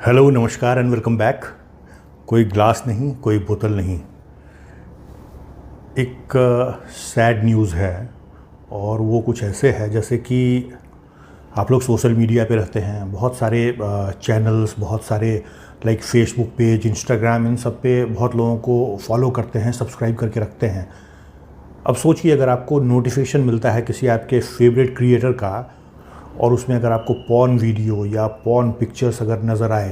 Hello, नमस्कार and welcome back. कोई glass नहीं, कोई बोतल नहीं। एक सैड न्यूज़ है और वो कुछ ऐसे है जैसे कि आप लोग सोशल मीडिया पे रहते हैं, बहुत सारे चैनल्स, बहुत सारे लाइक फेसबुक पेज, इंस्टाग्राम, इन सब पे बहुत लोगों को फॉलो करते हैं, सब्सक्राइब करके रखते हैं। अब सोचिए, अगर आपको नोटिफिकेशन मिलता है किसी आपके फेवरेट क्रिएटर का और उसमें अगर आपको पॉर्न वीडियो या पॉर्न पिक्चर्स अगर नज़र आए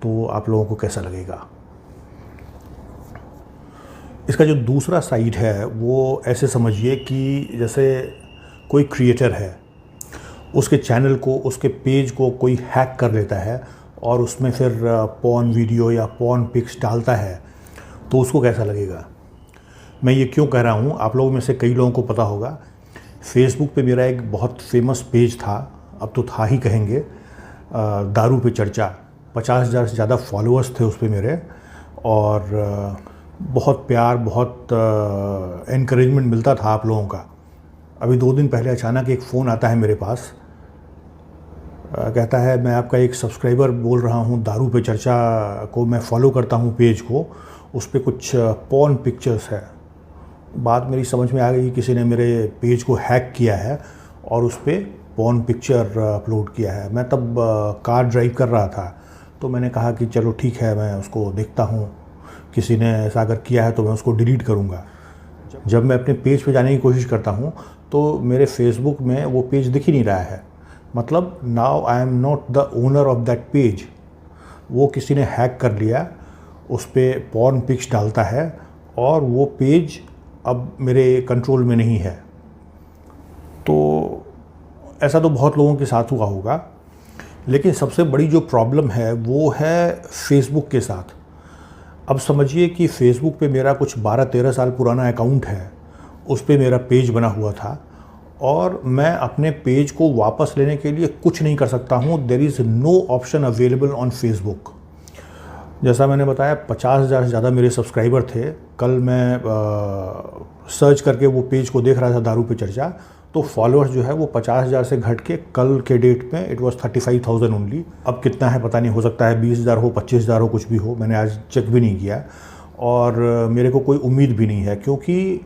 तो आप लोगों को कैसा लगेगा। इसका जो दूसरा साइड है वो ऐसे समझिए कि जैसे कोई क्रिएटर है, उसके चैनल को, उसके पेज को कोई हैक कर लेता है और उसमें फिर पॉर्न वीडियो या पॉर्न पिक्स डालता है, तो उसको कैसा लगेगा। मैं ये क्यों कह रहा हूँ, आप लोगों में से कई लोगों को पता होगा, फेसबुक पे मेरा एक बहुत फेमस पेज था, अब तो था ही कहेंगे, दारू पे चर्चा। 50,000 से ज़्यादा फॉलोअर्स थे उस पे मेरे, और बहुत प्यार, बहुत एनकरेजमेंट मिलता था आप लोगों का। अभी 2 दिन पहले अचानक एक फ़ोन आता है मेरे पास, कहता है मैं आपका एक सब्सक्राइबर बोल रहा हूँ, दारू पे चर्चा को मैं फ़ॉलो करता हूँ पेज को, उस पर कुछ पॉर्न पिक्चर्स है। बात मेरी समझ में आ गई, किसी ने मेरे पेज को हैक किया है और उस पर पॉर्न पिक्चर अपलोड किया है। मैं तब कार ड्राइव कर रहा था, तो मैंने कहा कि चलो ठीक है, मैं उसको देखता हूँ, किसी ने ऐसा अगर किया है तो मैं उसको डिलीट करूँगा। जब मैं अपने पेज पे जाने की कोशिश करता हूँ तो मेरे फेसबुक में वो पेज दिख ही नहीं रहा है। मतलब now I am not the owner of that page. वो किसी ने हैक कर लिया, उस पर पॉर्न पिक्स डालता है और वो पेज अब मेरे कंट्रोल में नहीं है। तो ऐसा तो बहुत लोगों के साथ हुआ होगा, लेकिन सबसे बड़ी जो प्रॉब्लम है वो है फेसबुक के साथ। अब समझिए कि फेसबुक पे मेरा कुछ 12-13 साल पुराना अकाउंट है, उस पे मेरा पेज बना हुआ था और मैं अपने पेज को वापस लेने के लिए कुछ नहीं कर सकता हूँ। There is no option available on Facebook. जैसा मैंने बताया, 50,000 से ज़्यादा मेरे सब्सक्राइबर थे। कल मैं सर्च करके वो पेज को देख रहा था, दारू पे चर्चा, तो फॉलोअर्स जो है वो 50,000 से घट के कल के डेट में इट वाज 35,000 ओनली। अब कितना है पता नहीं, हो सकता है 20,000 हो, 25,000 हो, कुछ भी हो, मैंने आज चेक भी नहीं किया। और मेरे को कोई उम्मीद भी नहीं है, क्योंकि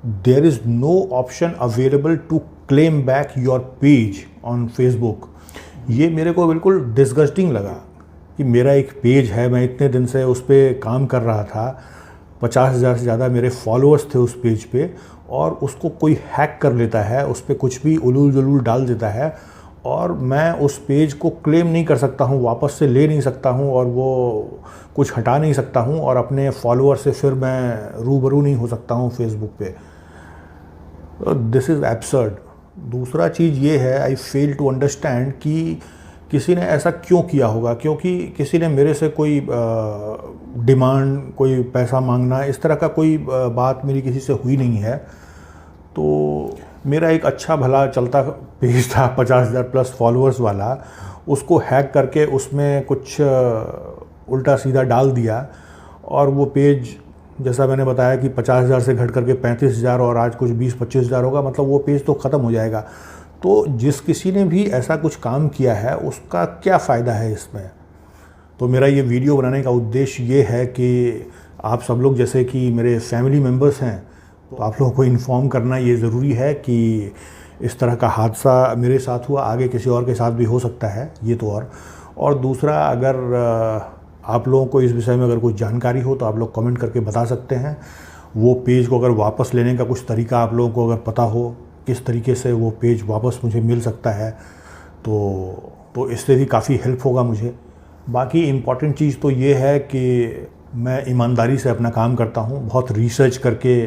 there is no option available to claim back your page on Facebook. ये मेरे को बिल्कुल डिस्गस्टिंग लगा कि मेरा एक पेज है, मैं इतने दिन से उस पर काम कर रहा था, 50,000 से ज़्यादा मेरे फॉलोअर्स थे उस पेज पे, और उसको कोई हैक कर लेता है, उस पर कुछ भी उलूल जुलूल डाल देता है और मैं उस पेज को क्लेम नहीं कर सकता हूँ, वापस से ले नहीं सकता हूँ और वो कुछ हटा नहीं सकता हूँ, और अपने फॉलोअर से फिर मैं रूबरू नहीं हो सकता हूँ फेसबुक पे। This is absurd. दूसरा चीज़ ये है, आई फेल टू अंडरस्टैंड कि किसी ने ऐसा क्यों किया होगा, क्योंकि किसी ने मेरे से कोई डिमांड, कोई पैसा मांगना, इस तरह का कोई बात मेरी किसी से हुई नहीं है। तो मेरा एक अच्छा भला चलता पेज था 50,000 प्लस फॉलोअर्स वाला, उसको हैक करके उसमें कुछ उल्टा सीधा डाल दिया और वो पेज, जैसा मैंने बताया कि 50,000 से घट करके 35,000 और आज कुछ 20-25,000 होगा, मतलब वो पेज तो ख़त्म हो जाएगा। तो जिस किसी ने भी ऐसा कुछ काम किया है उसका क्या फ़ायदा है इसमें। तो मेरा ये वीडियो बनाने का उद्देश्य ये है कि आप सब लोग, जैसे कि मेरे फैमिली मेम्बर्स हैं, तो आप लोगों को इन्फॉर्म करना ये ज़रूरी है कि इस तरह का हादसा मेरे साथ हुआ, आगे किसी और के साथ भी हो सकता है, ये तो। और दूसरा, अगर आप लोगों को इस विषय में अगर कोई जानकारी हो तो आप लोग कमेंट करके बता सकते हैं। वो पेज को अगर वापस लेने का कुछ तरीका आप लोगों को अगर पता हो, किस तरीके से वो पेज वापस मुझे मिल सकता है, तो इससे भी काफ़ी हेल्प होगा मुझे। बाकी इम्पॉर्टेंट चीज़ तो ये है कि मैं ईमानदारी से अपना काम करता हूँ, बहुत रिसर्च करके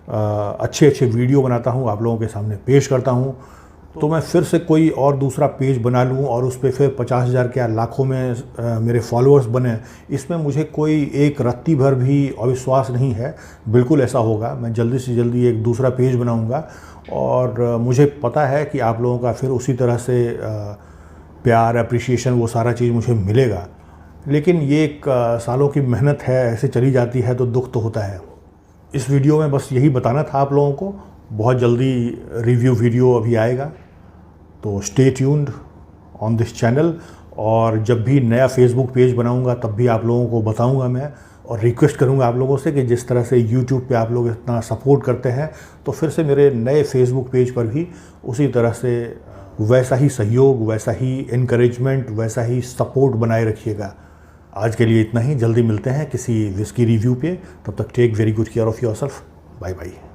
अच्छे अच्छे वीडियो बनाता हूँ, आप लोगों के सामने पेश करता हूँ। तो मैं फिर से कोई और दूसरा पेज बना लूँ और उस पर फिर 50,000 क्या लाखों में मेरे फॉलोअर्स बने, इसमें मुझे कोई एक रत्ती भर भी अविश्वास नहीं है। बिल्कुल ऐसा होगा, मैं जल्दी से जल्दी एक दूसरा पेज बनाऊँगा और मुझे पता है कि आप लोगों का फिर उसी तरह से प्यार, अप्रिसिएशन, वो सारा चीज़ मुझे मिलेगा। लेकिन ये एक सालों की मेहनत है, ऐसे चली जाती है तो दुख तो होता है। इस वीडियो में बस यही बताना था आप लोगों को। बहुत जल्दी रिव्यू वीडियो अभी आएगा, तो stay tuned on this channel. और जब भी नया फेसबुक पेज बनाऊंगा तब भी आप लोगों को बताऊंगा मैं, और रिक्वेस्ट करूंगा आप लोगों से कि जिस तरह से यूट्यूब पे आप लोग इतना सपोर्ट करते हैं तो फिर से मेरे नए फेसबुक पेज पर भी उसी तरह से वैसा ही सहयोग, वैसा ही इनकरेजमेंट, वैसा ही सपोर्ट बनाए रखिएगा। आज के लिए इतना ही। जल्दी मिलते हैं किसी विस्की रिव्यू पे। तब तक take very good care of yourself. Bye bye.